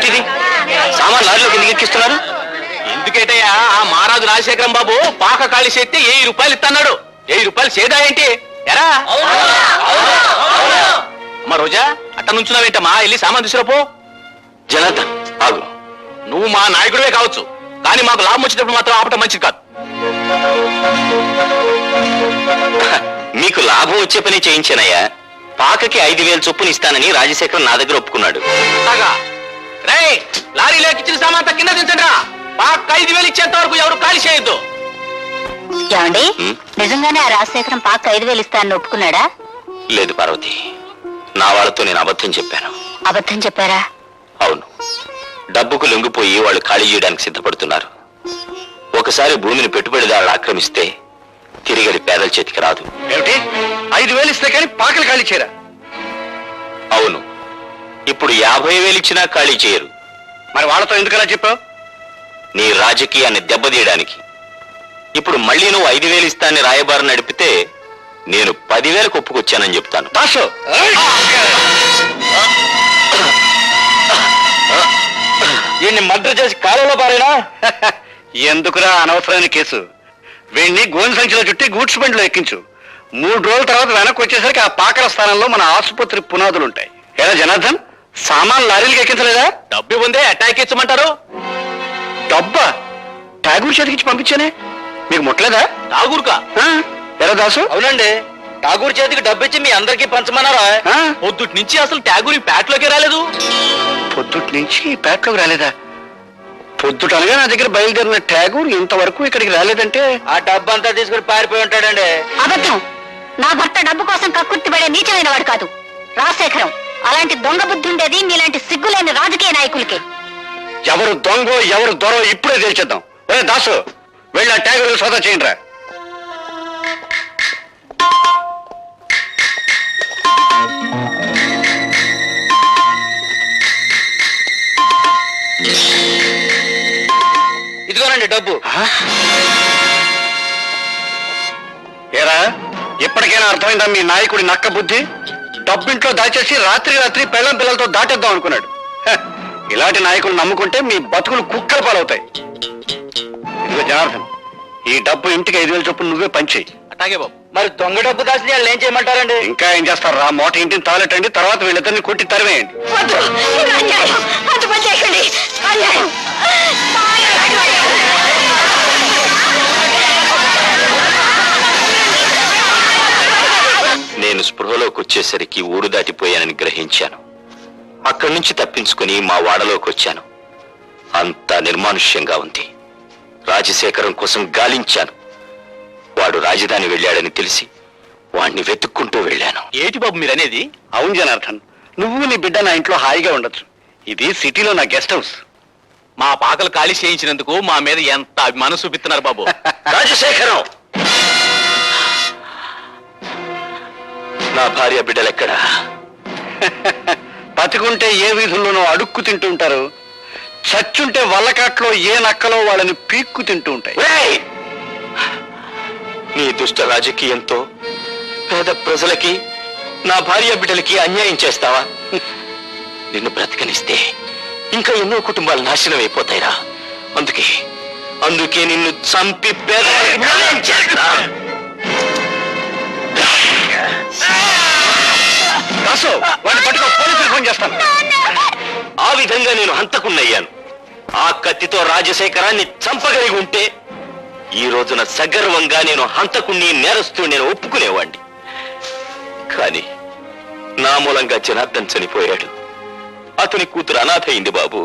ఏమిటిది? సామాన్ లారీలోకి ఎందుకు ఎక్కిస్తున్నారు? ఎందుకేటయ్యా ఆ మహారాజు రాజశేఖరం బాబు పాక ఖాళీ చేస్తే 1000 రూపాయలు ఇస్తున్నాడు. 1000 రూపాయలు చేదా ఏంటి ఎరా? అమ్మా రోజా అట్ట నుంచున్నావేంటమ్మా, వెళ్ళి సామాన్ తీసుకురాపో. జనార్దన్ ఆగు. నువ్వు మా నాయకుడివే కావచ్చు, కానీ మాకు లాభం వచ్చినప్పుడు మాత్రం ఆపటం మంచిది కాదు. మీకు లాభం వచ్చే పని చేయించానయ్యా. పాకకి 5000 చొప్పున ఇస్తానని రాజశేఖరం నా దగ్గర ఒప్పుకున్నాడు. రేయ్, లారీలోకి ఇచ్చిన సామాన్ కింద దించండి రా. పాక 5000 ఇచ్చేంత వరకు ఎవరు ఖాళీ చేయొద్దు. ఏమండి, నిజంగానే ఆ రాజశేఖరం పాక 5000 ఇస్తానని ఒప్పుకున్నాడా? లేదు పార్వతి, నా వాళ్ళతో నేను అబద్ధం చెప్పాను. అబద్ధం చెప్పారా? అవును, డబ్బుకు లొంగిపోయి వాళ్ళు ఖాళీ చేయడానికి సిద్ధపడుతున్నారు. ఒకసారి భూమిని పెట్టుబడిదారులు ఆక్రమిస్తే తిరిగి అది పేదల చేతికి రాదు. ఏమిటి, 5000 ఇస్తే కానీ పాకలు ఖాళీ చేయరా? అవును, ఇప్పుడు 50,000 ఇచ్చినా ఖాళీ చేయరు. మరి వాళ్ళతో ఎందుకలా చెప్పావు? నీ రాజకీయాన్ని దెబ్బతీయడానికి. ఇప్పుడు మళ్ళీ నువ్వు 5,000 ఇస్తానని రాయబారం నడిపితే నేను 10,000కు ఒప్పుకొచ్చానని చెప్తాను. దాసు, వీడిని మర్డర్ చేసి కాలంలో పారేనా? ఎందుకురా అనవసరమైన కేసు? వీడిని గోని సంచిలో చుట్టి గూడ్స్ బండిలో ఎక్కించు. 3 రోజుల తర్వాత వెనక్కి వచ్చేసరికి ఆ పాకల స్థానంలో మన ఆసుపత్రి పునాదులుంటాయి. ఏదా జనార్దన్, సామాన్ లారీలకు ఎక్కించలేదా? డబ్బు ఉందే అటాక్ ఇచ్చమంటారు. డబ్బా ఠాగూర్ చేతికిచ్చి పంపించానే, మీకు ముట్టలేదా? ఠాగూర్కా? ఎరా దాసు? అవునండి, ఠాగూర్ చేతికి డబ్బు ఇచ్చి మీ అందరికీ పంచమన్నారా? పొద్దుటి నుంచి అసలు ఠాగూర్ ఈ పేటలోకి రాలేదు. పొద్దుటి నుంచి పేటలోకి రాలేదా? పొద్దుట అనగా నా దగ్గర బయలుదేరిన ఠాగూర్ ఇంతవరకు ఇక్కడికి రాలేదంటే ఆ డబ్బు అంతా తీసుకుని పారిపోయి ఉంటాడండి. అబద్ధం. నా భర్త డబ్బు కోసం కక్కుర్తిపడే నీచమైన వాడు కాదు రాజశేఖరం. అలాంటి దొంగ బుద్ధి ఉండేది మీలాంటి సిగ్గులేని రాజకీయ నాయకులకే. ఎవరు దొంగో ఎవరు దొరో ఇప్పుడే తేల్చేద్దాం. దాసు, వెళ్ళి ఆ ఠాగూర్ సోదా చేయండి రా. ఇదిగోనండి డబ్బు. ఏరా, ఎప్పటికైనా అర్థమైందా మీ నాయకుడి నక్క బుద్ధి? డబ్బింట్లో దాచేసి రాత్రి రాత్రి పెళ్ళం పిల్లలతో దాటేద్దాం అనుకున్నాడు. ఇలాంటి నాయకులు నమ్ముకుంటే మీ బతుకులు కుక్కల పాలవుతాయి. ఇదిగో జనార్దన్, ఈ డబ్బు ఇంటికి 5,000 చొప్పున నువ్వే పంచేయి. అట్లాగే బాబు. మరి దొంగ డబ్బు దాచిన వాళ్ళు ఏం చేయమంటారండి? ఇంకా ఏం చేస్తారు రా, మోట ఇంటిని తాలెట్టండి, తర్వాత వీళ్ళిద్దరిని కొట్టి తరివేయండి. నేను స్పృహలోకి వచ్చేసరికి ఊరు దాటిపోయానని గ్రహించాను. అక్కడి నుంచి తప్పించుకుని మా వాడలోకి వచ్చాను. అంతా నిర్మానుష్యంగా ఉంది. రాజశేఖరం కోసం గాలించాను. వాడు రాజధాని వెళ్ళాడని తెలిసి వాణ్ణి వెతుక్కుంటూ వెళ్ళాను. ఏంటి బాబు మీరనేది? అవును జనార్దన్, నువ్వు నీ బిడ్డ నా ఇంట్లో హాయిగా ఉండొచ్చు. ఇది సిటీలో నా గెస్ట్ హౌస్. మా పాకలు ఖాళీ చేయించినందుకు మా మీద ఎంత అభిమానం చూపిస్తున్నారు బాబు. రాజశేఖరం, నా భార్య బిడ్డలెక్కడా? బతికుంటే ఏ వీధుల్లోనో అడుక్కు తింటూ ఉంటారు, చచ్చుంటే వల్లకాట్లో ఏ నక్కలో వాళ్ళని పీక్కు తింటూ ఉంటాయి. నీ దుష్ట రాజకీయంతో పేద ప్రజలకి, నా భార్య బిడ్డలకి అన్యాయం చేస్తావా? నిన్ను బ్రతకనిస్తే ఇంకా ఎన్నో కుటుంబాలు నాశనం అయిపోతాయిరా. అందుకే నిన్ను చంపి ఫోన్ చేస్తాను. ఆ విధంగా నేను హంతకున్నయ్యాను. ఆ కత్తితో రాజశేఖరాన్ని చంపగలిగి ఉంటే ఈ రోజున సగర్వంగా నేను హంతకుణ్ణి, నేరస్తూ నేను ఒప్పుకునేవాణ్ణి. కానీ నా మూలంగా జనార్దన్ చనిపోయాడు. అతని కూతురు అనాథ అయింది బాబు.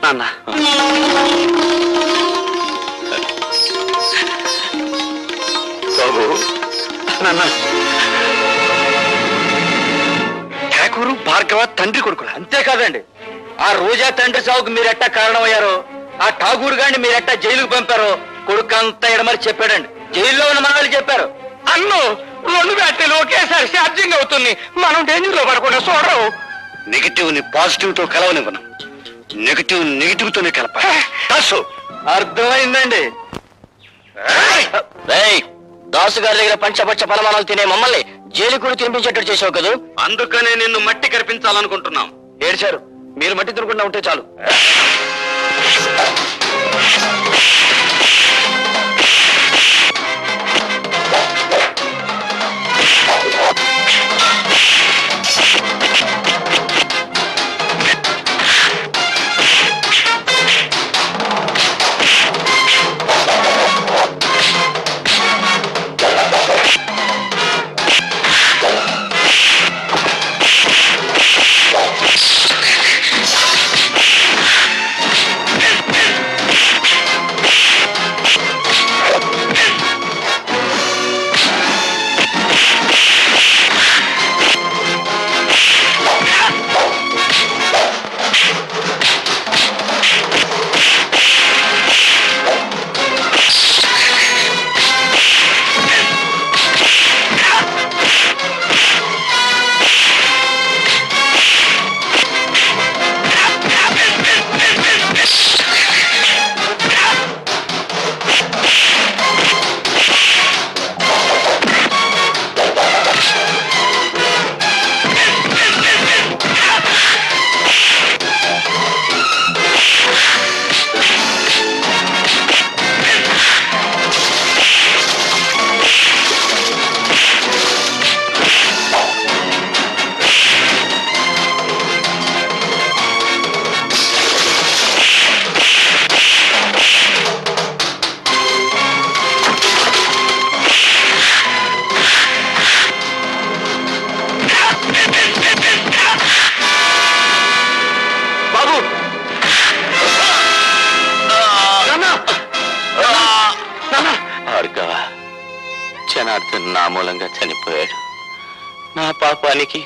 నాన్న, బాబు, నాన్న, ఠాకూరు భార్గవ తండ్రి కొడుకులు. అంతేకాదండి, ఆ రోజా తండ్రి సావుకు మీరెట్టా కారణమయ్యారో, ఆ ఠాగూర్ గారిని మీరెట్టా జైలుకు పంపారో కొడుకు అంతా ఎడమరి చెప్పాడండి. జైల్లో ఉన్న మనవాళ్ళు చెప్పారు. అన్ను 2 బ్యాటరీలు ఒకేసారి ఛార్జింగ్ అవుతుంది, మనం డేంజర్ లో పడకుండా చూడరు. నెగిటివ్ ని పాజిటివ్ తో కలవనివ్వను, నెగిటివ్ తోనే కలపాలి. అర్థమైందండి. దాసు గారి దగ్గర పంచపచ్చ పరమాణాలు తినే మమ్మల్ని జైలు కూడా తినిపించేటట్టు చేసావు కదా. అందుకనే నిన్ను మట్టి కనిపించాలనుకుంటున్నాం. ఏడ్చారు, మీరు మట్టి తినకుండా ఉంటే చాలు. జనార్దన్ నా మూలంగా చనిపోయాడు. నా పాపానికి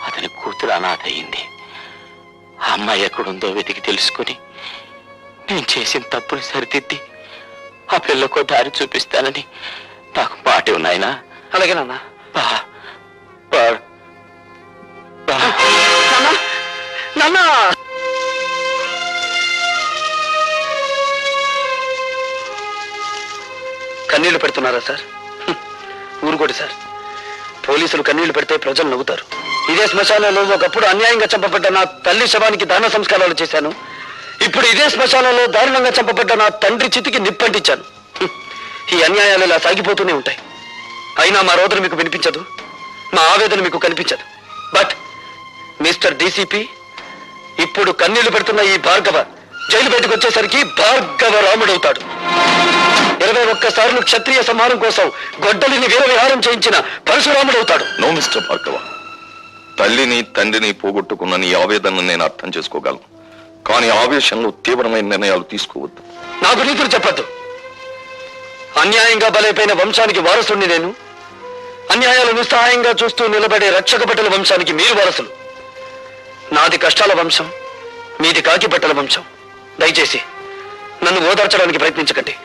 అతని కూతురు అనాథ అయింది. ఆ అమ్మాయి ఎక్కడుందో వెతికి తెలుసుకుని నేను చేసిన తప్పుని సరిదిద్ది ఆ పిల్లకు దారి చూపిస్తానని నాకు మాట ఉన్నాయనా. అలాగే నాన్న. నాన్న కన్నీళ్లు పెడుతున్నారా సార్? ఊరుకోటి సార్. పోలీసులు కన్నీళ్లు పెడితే ప్రజలు నవ్వుతారు. ఇదే శ్మశానంలో ఒకప్పుడు అన్యాయంగా చంపబడ్డ నా తల్లి శవానికి దాన సంస్కారాలు చేశాను. ఇప్పుడు ఇదే శ్మశానంలో దారుణంగా చంపబడ్డ నా తండ్రి చితికి నిప్పంటించాను. ఈ అన్యాయాలు ఇలా సాగిపోతూనే ఉంటాయి. అయినా మా రోదన మీకు వినిపించదు, మా ఆవేదన మీకు కనిపించదు. బట్ మిస్టర్ డీసీపీ, ఇప్పుడు కన్నీళ్లు పెడుతున్న ఈ భార్గవ జైలు బయటకు వచ్చేసరికి భార్గవ రాముడవుతాడు. 21 సార్లు క్షత్రియ సంహారం కోసం గొడ్డలిని వీర విహారం చేయించిన పరశురాముడవుతాడు. నో మిస్టర్ భార్గవ, తల్లిని తండ్రిని పోగొట్టుకున్న నీ ఆవేదనను నేను అర్థం చేసుకోగలను. కానీ ఆవేశంలో తీవ్రమైన నిర్ణయాలు తీసుకోవద్దు. నాకు నీతులు చెప్పద్దు. అన్యాయంగా బలైపోయిన వంశానికి వారసుని నేను. అన్యాయాలు నిస్సహాయంగా చూస్తూ నిలబడే రక్షక బట్టల వంశానికి మీరు వారసులు. నాది కష్టాల వంశం, మీది కాకి బట్టల వంశం. దయచేసి నన్ను ఓదార్చడానికి ప్రయత్నించకండి.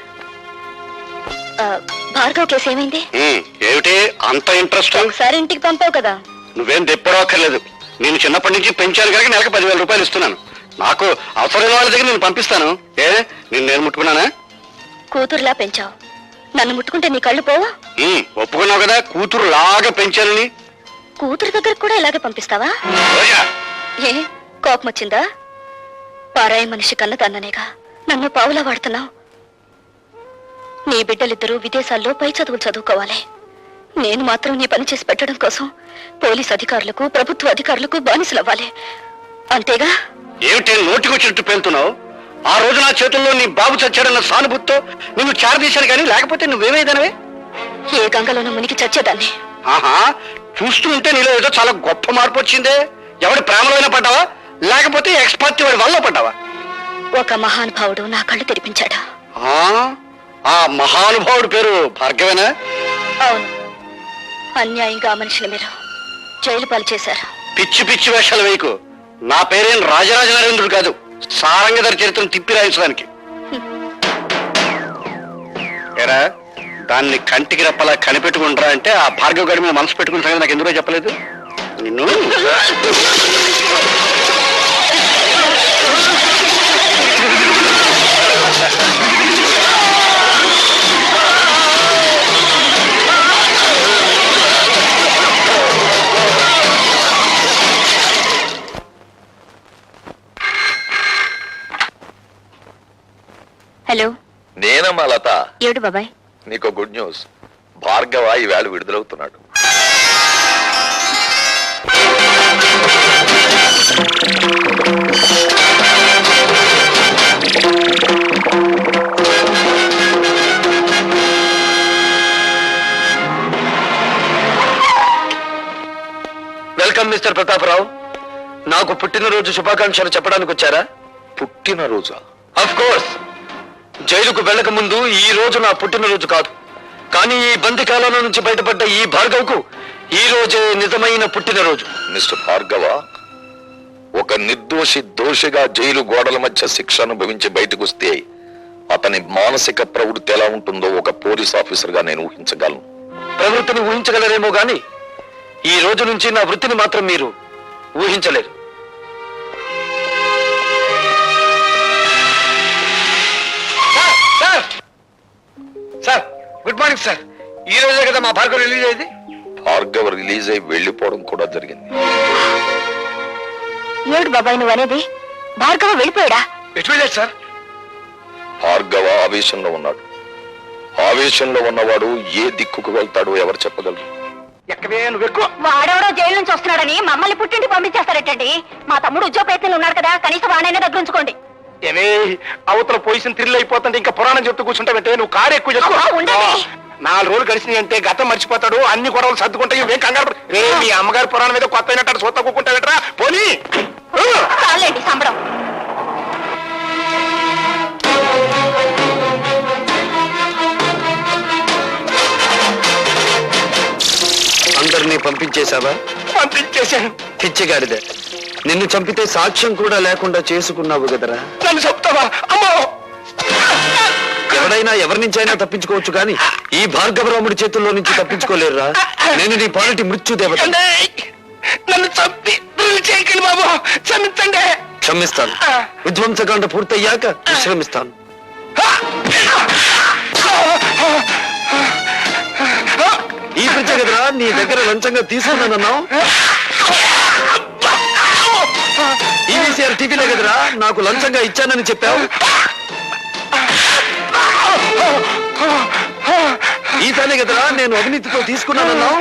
భార్గవ్ కేసు ఏమైంది? ఏమిటి అంత ఇంట్రెస్ట్? ఒకసారి ఇంటికి పంపావు కదా. నువ్వేం తెప్పడక్కర్లేదు. నేను చిన్నప్పటి నుంచి పెంచాను కనుక నెలకు 10,000 రూపాయలు ఇస్తున్నాను. నాకు అవసరమైన వాళ్ళ దగ్గర నేను పంపిస్తాను. నేను ముట్టుకున్నానా? కూతురులా పెంచావు, నన్ను ముట్టుకుంటే నీ కళ్ళు పోవా? ఒప్పుకున్నావు కదా కూతురు లాగా పెంచానని. కూతురు దగ్గర కూడా ఇలాగే పంపిస్తావా? ఏ కోపం వచ్చిందా? పారాయి మనిషి కన్న తన్ననేగా నన్ను పావులా వాడుతున్నావు. నీ బిడ్డలిద్దరూ విదేశాల్లో పై చదువులు చదువుకోవాలి. నేను మాత్రం నీ పని చేసి పెట్టడం కోసం పోలీస్ అధికారులకు, ప్రభుత్వ అధికారులకు బానిసలవ్వాలి. అంతేగా? ఏమిటి నోటికొచ్చినట్టు పేలుతున్నావు? ఆ రోజు నా చేతుల్లో నీ బాబు చచ్చాడన్న సానుభూతితో నిన్ను చేరదీశాను, కానీ లేకపోతే నువ్వేమైదానవే? ఏ గంగలోనూ మునిగి చచ్చేదాన్ని. ఆహా, చూస్తూ ఉంటే నీలో ఏదో చాలా గొప్ప మార్పు వచ్చిందే. ఎవడి ప్రేమలోనే పడ్డావా, లేకపోతే ఎక్స్పర్ట్ వాడి వల్ల పడ్డావా? ఒక మహానుభావుడు నా కళ్ళు తెరిపించాడు. ఆ మహానుభావుడు పేరు భార్గవేనా? అవును. అన్యాయంగా మనిషిని మీరు జైలు పాలు చేశారు. పిచ్చి పిచ్చి వేషాలు వేయకు. నా పేరేం రాజరాజ నరేంద్రుడు కాదు, సారంగధర చరిత్రను తిప్పి రాయించడానికి. ఏరా, దాన్ని కంటికి రెప్పలా కనిపెట్టుకుంటారా అంటే ఆ భార్గవ గడి మీద మనసు పెట్టుకున్న సంగతి నాకు ఎందుకో చెప్పలేదు. నిన్ను హలో. నేనమ్మా లత. ఏమిటి బాబాయ్? నీకు గుడ్ న్యూస్. భార్గవ ఈవేళ విడుదలవుతున్నాడు. Welcome mister Pratap Rao. నాకు పుట్టినరోజు శుభాకాంక్షలు చెప్పడానికి వచ్చారా? పుట్టినరోజా? Of course. జైలుకు వెళ్ళక ముందు ఈ రోజు నా పుట్టినరోజు కాదు, కానీ ఈ బందికాలం నుంచి బయటపడ్డ ఈ భార్గవ్కు ఈ రోజే నిజమైన పుట్టినరోజు. మిస్టర్ భార్గవ, ఒక నిర్దోషి దోషిగా జైలు గోడల మధ్య శిక్ష అనుభవించి బయటకు వస్తే అతని మానసిక ప్రవృత్తి ఎలా ఉంటుందో ఒక పోలీస్ ఆఫీసర్ గా నేను ఊహించగలను. ప్రవృత్తిని ఊహించగలరేమో గాని ఈ రోజు నుంచి నా వృత్తిని మాత్రం మీరు ఊహించలేరు. Sir good morning sir. ఈ రోజే కదా మా భార్గవ్ రిలీజ్ అయింది. భార్గవ రిలీజ్ అయి వెళ్లిపోవడం కూడా జరిగింది. ఏమిటి బాబాయ్ నువ్వు అనేది? భార్గవ వెళ్ళిపోయాడా? ఎటు వెళ్ళాడు సార్? భార్గవ ఆవేశంలో ఉన్నాడు. ఆవేశంలో ఉన్నవాడు ఏ దిక్కుకు వెళ్తాడో ఎవరు చెప్పగలరు? ఎక్కవే నువ్వు ఎక్కువ. వాడెవడో జైలు నుంచి వస్తున్నాడని మమ్మల్ని పుట్టింటి పంపించేస్తారటండి. మా తమ్ముడు ఉద్యోగ ప్రయత్నంలో ఉన్నాడు కదా, కనీసం వాడైనా దగ్గర ఉంచుకోండి. ఏమే అవతల పొజిషన్ థ్రిల్ అయిపోతుంటే ఇంకా పురాణం చెప్తూ కూర్చుంటావంటే నువ్వు కారు ఎక్కువ చేసుకో. అబ్బా, ఉండండి. 4 రోజులు గడిచినాయి అంటే గతం మర్చిపోతాడు, అన్ని గొడవలు సర్దుకుంటాయి. ఏం కంగారు రే, మీ అమ్మగారి పురాణం మీద కొత్త అయినట్టు సొత్త కూకుంటావేట్రా పోనీ. చాలండి సంబడం. అందరినీ పంపించేశావా? పంపించేశాను. పిచ్చిగాడిదే, నిన్ను చంపితే సాక్ష్యం కూడా లేకుండా చేసుకున్నావు కదరా. నన్ను చెప్తావా? అమ్మో, ఎవడైనా ఎవరి నుంచైనా తప్పించుకోవచ్చు కానీ ఈ భార్గవరాముడి చేతుల్లో నుంచి తప్పించుకోలేరురా. నేను నీ పాలిటి మృత్యుదేవత. నన్ను చంపి చేయకండి బాబు, క్షమించండి. క్షమిస్తాను. విధ్వంసకాండ పూర్తయ్యాక విశ్రమిస్తాను. ఈ పిచ్చ కదరా నీ దగ్గర లంచంగా తీసుకున్నానన్నావు. ఈవీసీఆర్ టీవీలో కదరా నాకు లంచంగా ఇచ్చానని చెప్పావు. ఈసారి కదరా నేను అవినీతితో తీసుకున్నానన్నావు.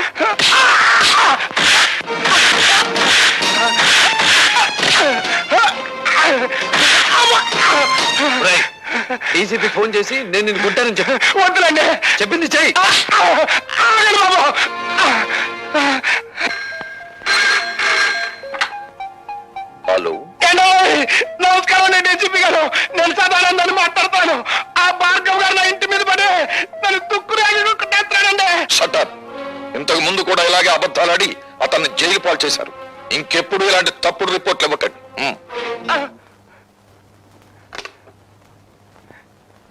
డీసీపీ ఫోన్ చేసి నేను నిన్ను కొట్టానని చెప్పి. వద్దులండి, చెప్పింది చెయ్యి. హలో, నమస్కారం. నేను డీసీపీ గారు, నేను సదానందాన్ని మాట్లాడతాను. ఆ భార్గవ్ గారు నా ఇంటి మీద పడే నన్ను తుక్కురాడండి. షటప్. ఇంతకు ముందు కూడా ఇలాగే అబద్ధాలాడి అతన్ని జైలు పాలు చేశారు. ఇంకెప్పుడు ఇలాంటి తప్పుడు రిపోర్ట్లు ఇవ్వకండి.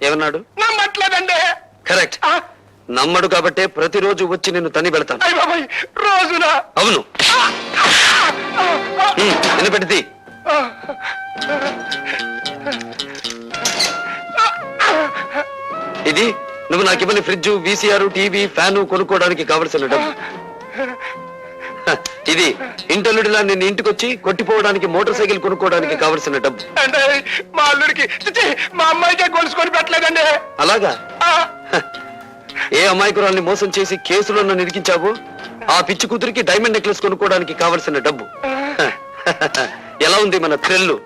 ఏమన్నాడు? నమ్మట్లేదండి. కరెక్ట్, నమ్మడు కాబట్టే ప్రతిరోజు వచ్చి నిన్ను తని పెడతాను. రోజునా? అవును. వినపెట్టి ఇది నువ్వు నాకు ఇవ్వని ఫ్రిడ్జ్, వీసీఆర్, టీవీ, ఫ్యాను కొనుక్కోవడానికి కావలసిన డబ్బు. ఇది ఇంటల్లుడిలా నిన్ను ఇంటికొచ్చి కొట్టిపోవడానికి మోటార్ సైకిల్ కొనుక్కోవడానికి కావలసిన డబ్బు. మా అల్లుడికి మా అమ్మాయికే కొలుసుకొని పెట్టలేదండి. అలాగా? ఏ అమాయకురాల్ని మోసం చేసి కేసులో నన్ను ఇరికించావు ఆ పిచ్చి కూతురికి డైమండ్ నెక్లెస్ కొనుక్కోవడానికి కావలసిన డబ్బు. ఎలా ఉంది మన థ్రిల్లు?